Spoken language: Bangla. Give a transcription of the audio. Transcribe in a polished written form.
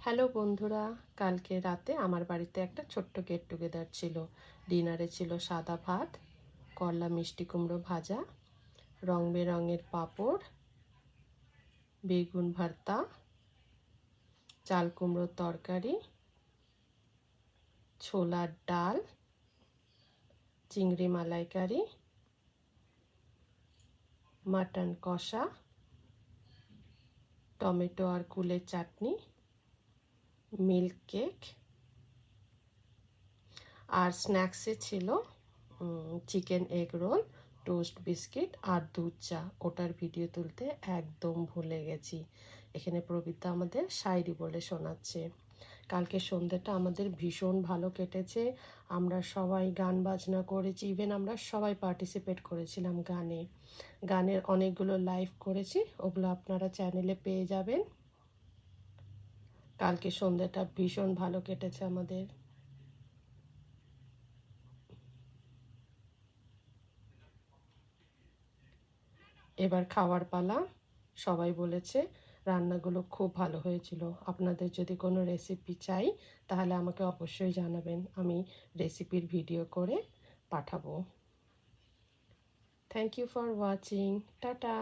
হ্যালো বন্ধুরা, কালকে রাতে আমার বাড়িতে একটা ছোট্ট গেট টুগেদার ছিল। ডিনারে ছিল সাদা ভাত, করলা মিষ্টি কুমড়ো ভাজা, রং বেরঙের পাঁপড়, বেগুন ভর্তা, চাল কুমড়োর তরকারি, ছোলার ডাল, চিংড়ি মালাইকারি, মাটন কষা, টমেটো আর কুলের চাটনি, মিল্ক কেক, আর স্ন্যাক্সে ছিল chicken egg roll, toast biscuit আর দুধ চা। ওটার ভিডিও তুলতে একদম ভুলে গেছি। এখানে প্রবীরদা আমাদের শায়রি বলে শোনাচ্ছে। কালকে সন্ধ্যাটা আমাদের ভীষণ ভালো কেটেছে। আমরা সবাই গান বাজনা করেছি, ইভেন আমরা সবাই পার্টিসিপেট করেছিলাম গানে। গানের অনেকগুলো লাইভ করেছি, ওগুলো আপনারা চ্যানেলে পেয়ে যাবেন। কালকে সন্ধ্যাটা ভীষণ ভালো কেটেছে আমাদের। এবার খাওয়ার পালা। সবাই বলেছে রান্নাগুলো খুব ভালো হয়েছিল। আপনাদের যদি কোনো রেসিপি চাই তাহলে আমাকে অবশ্যই জানাবেন, আমি রেসিপির ভিডিও করে পাঠাবো। Thank you for watching. Tata.